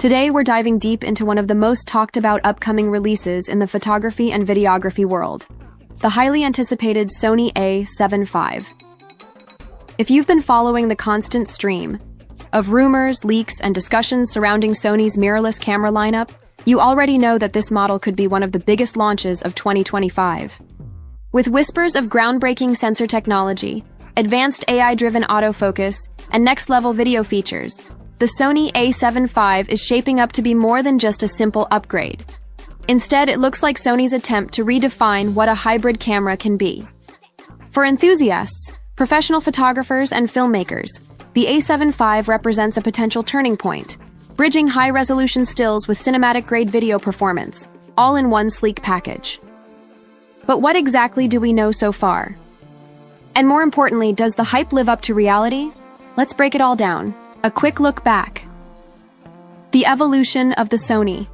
Today, we're diving deep into one of the most talked about upcoming releases in the photography and videography world, the highly anticipated Sony A7V. If you've been following the constant stream of rumors, leaks, and discussions surrounding Sony's mirrorless camera lineup, you already know that this model could be one of the biggest launches of 2025. With whispers of groundbreaking sensor technology, advanced AI-driven autofocus, and next-level video features, the Sony A7V is shaping up to be more than just a simple upgrade. Instead, it looks like Sony's attempt to redefine what a hybrid camera can be. For enthusiasts, professional photographers, and filmmakers, the A7V represents a potential turning point, bridging high-resolution stills with cinematic-grade video performance, all in one sleek package. But what exactly do we know so far? And more importantly, does the hype live up to reality? Let's break it all down. A quick look back. The evolution of the Sony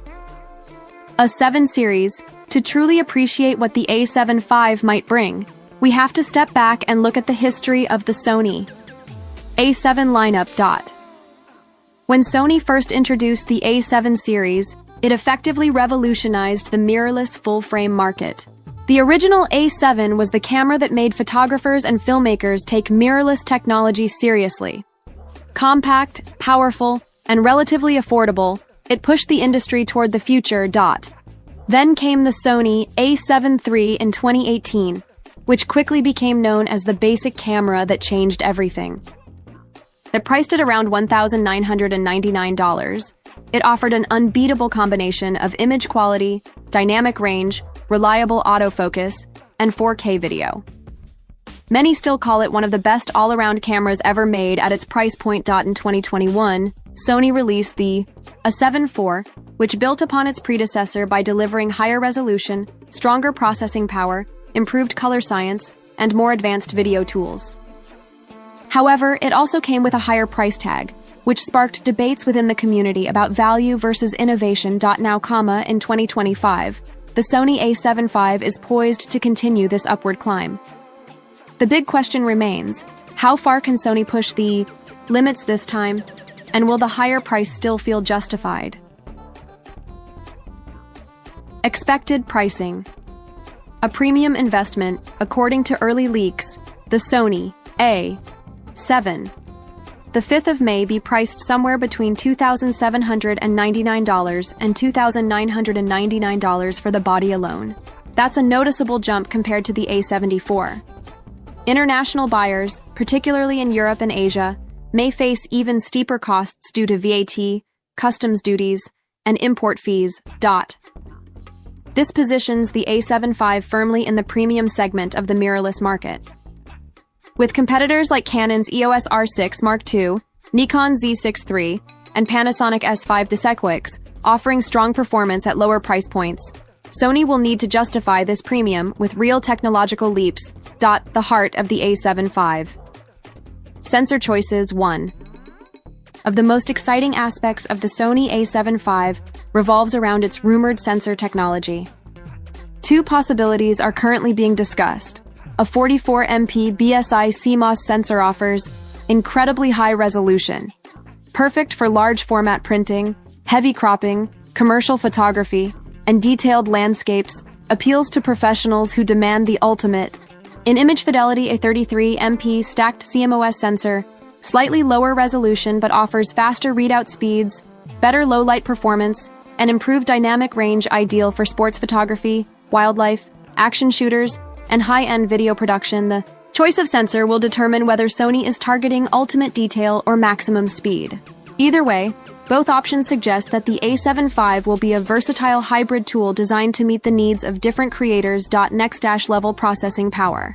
A7 series. To truly appreciate what the A7V might bring, we have to step back and look at the history of the Sony A7 lineup. When Sony first introduced the A7 series, it effectively revolutionized the mirrorless full-frame market. The original A7 was the camera that made photographers and filmmakers take mirrorless technology seriously. Compact, powerful, and relatively affordable, it pushed the industry toward the future. Then came the Sony A7 III in 2018, which quickly became known as the basic camera that changed everything. It priced at around $1,999. It offered an unbeatable combination of image quality, dynamic range, reliable autofocus, and 4K video. Many still call it one of the best all-around cameras ever made at its price point. In 2021, Sony released the A7 IV, which built upon its predecessor by delivering higher resolution, stronger processing power, improved color science, and more advanced video tools. However, it also came with a higher price tag, which sparked debates within the community about value versus innovation. Now, in 2025, the Sony A7V is poised to continue this upward climb. The big question remains, how far can Sony push the limits this time, and will the higher price still feel justified? Expected pricing. A premium investment, according to early leaks, the Sony A7. The 5th of May be priced somewhere between $2,799 and $2,999 for the body alone. That's a noticeable jump compared to the A74. International buyers, particularly in Europe and Asia, may face even steeper costs due to VAT, customs duties, and import fees. This positions the A7V firmly in the premium segment of the mirrorless market. With competitors like Canon's EOS R6 Mark II, Nikon Z6 III, and Panasonic S5 Desequix offering strong performance at lower price points, Sony will need to justify this premium with real technological leaps. The heart of the A7V. Sensor choices. 1. Of the most exciting aspects of the Sony A7V revolves around its rumored sensor technology. Two possibilities are currently being discussed. A 44MP BSI CMOS sensor offers incredibly high resolution, perfect for large format printing, heavy cropping, commercial photography, and detailed landscapes, appeals to professionals who demand the ultimate. In image fidelity, a 33MP stacked CMOS sensor, slightly lower resolution but offers faster readout speeds, better low-light performance, and improved dynamic range, ideal for sports photography, wildlife, action shooters, and high-end video production. The choice of sensor will determine whether Sony is targeting ultimate detail or maximum speed. Either way, both options suggest that the A7V will be a versatile hybrid tool designed to meet the needs of different creators. Next-level processing power.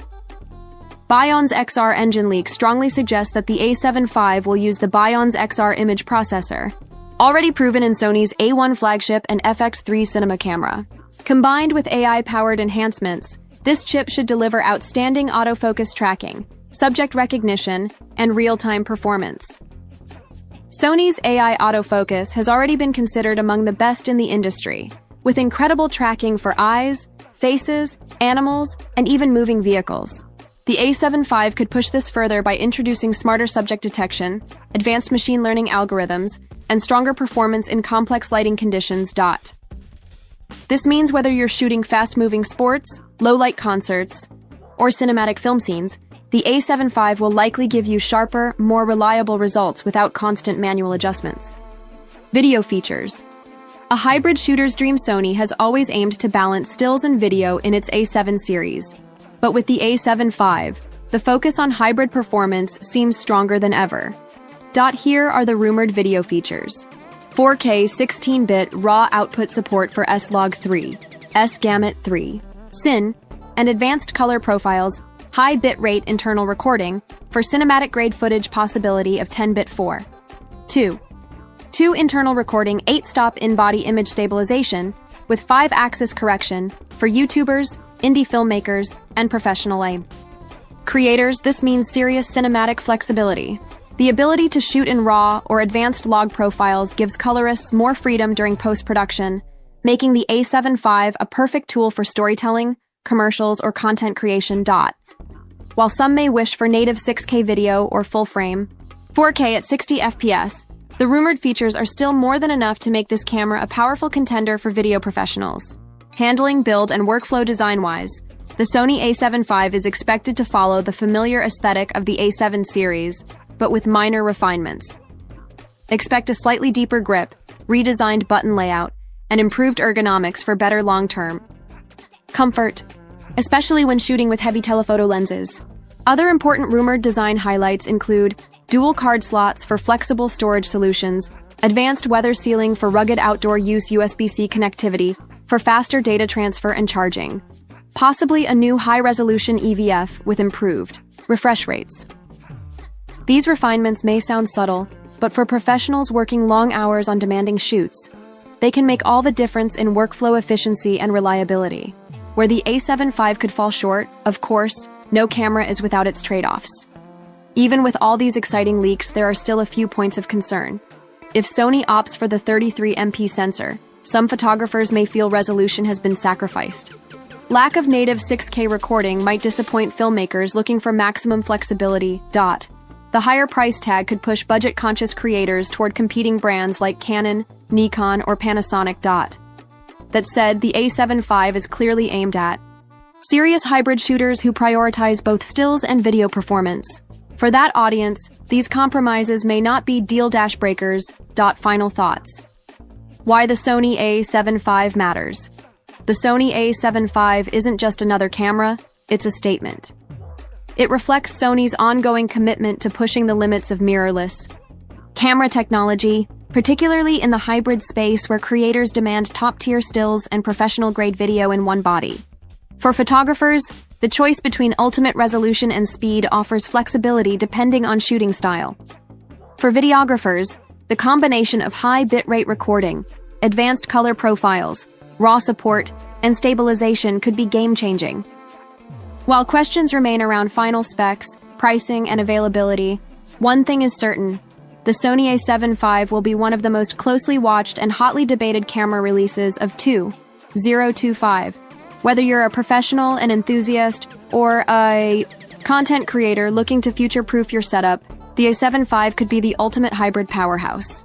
Bion's XR engine leaks strongly suggest that the A7V will use the Bion's XR image processor, already proven in Sony's A1 flagship and FX3 cinema camera. Combined with AI-powered enhancements, this chip should deliver outstanding autofocus tracking, subject recognition, and real-time performance. Sony's AI autofocus has already been considered among the best in the industry, with incredible tracking for eyes, faces, animals, and even moving vehicles. The A7V could push this further by introducing smarter subject detection, advanced machine learning algorithms, and stronger performance in complex lighting conditions. This means whether you're shooting fast-moving sports, low-light concerts, or cinematic film scenes, the A7V will likely give you sharper, more reliable results without constant manual adjustments. Video features. A hybrid shooter's dream. Sony has always aimed to balance stills and video in its A7 series. But with the A7V, the focus on hybrid performance seems stronger than ever. Here are the rumored video features. 4K 16-bit RAW output support for S-Log3, S-Gamut 3, Cin, and advanced color profiles, high bitrate internal recording, for cinematic-grade footage possibility of 10-bit 4. 2 internal recording 8-stop in-body image stabilization with 5-axis correction for YouTubers, indie filmmakers, and professional creators. This means serious cinematic flexibility. The ability to shoot in RAW or advanced log profiles gives colorists more freedom during post-production, making the A7V a perfect tool for storytelling, commercials, or content creation. While some may wish for native 6K video or full-frame 4K at 60 FPS, the rumored features are still more than enough to make this camera a powerful contender for video professionals. Handling, build, and workflow design-wise, the Sony A7V is expected to follow the familiar aesthetic of the A7 series, but with minor refinements. Expect a slightly deeper grip, redesigned button layout, and improved ergonomics for better long-term comfort, especially when shooting with heavy telephoto lenses. Other important rumored design highlights include dual card slots for flexible storage solutions, advanced weather sealing for rugged outdoor use, USB-C connectivity for faster data transfer and charging, possibly a new high-resolution EVF with improved refresh rates. These refinements may sound subtle, but for professionals working long hours on demanding shoots, they can make all the difference in workflow efficiency and reliability. Where the A7V could fall short, of course, no camera is without its trade-offs. Even with all these exciting leaks, there are still a few points of concern. If Sony opts for the 33MP sensor, some photographers may feel resolution has been sacrificed. Lack of native 6K recording might disappoint filmmakers looking for maximum flexibility. The higher price tag could push budget-conscious creators toward competing brands like Canon, Nikon, or Panasonic. That said, the A7V is clearly aimed at serious hybrid shooters who prioritize both stills and video performance. For that audience, these compromises may not be deal-breakers. Final thoughts. Why the Sony A7V matters. The Sony A7V isn't just another camera, it's a statement. It reflects Sony's ongoing commitment to pushing the limits of mirrorless camera technology, particularly in the hybrid space where creators demand top-tier stills and professional-grade video in one body. For photographers, the choice between ultimate resolution and speed offers flexibility depending on shooting style. For videographers, the combination of high bitrate recording, advanced color profiles, RAW support, and stabilization could be game-changing. While questions remain around final specs, pricing, and availability, one thing is certain: the Sony A7V will be one of the most closely watched and hotly debated camera releases of 2025. Whether you're a professional, an enthusiast, or a content creator looking to future-proof your setup, the A7V could be the ultimate hybrid powerhouse.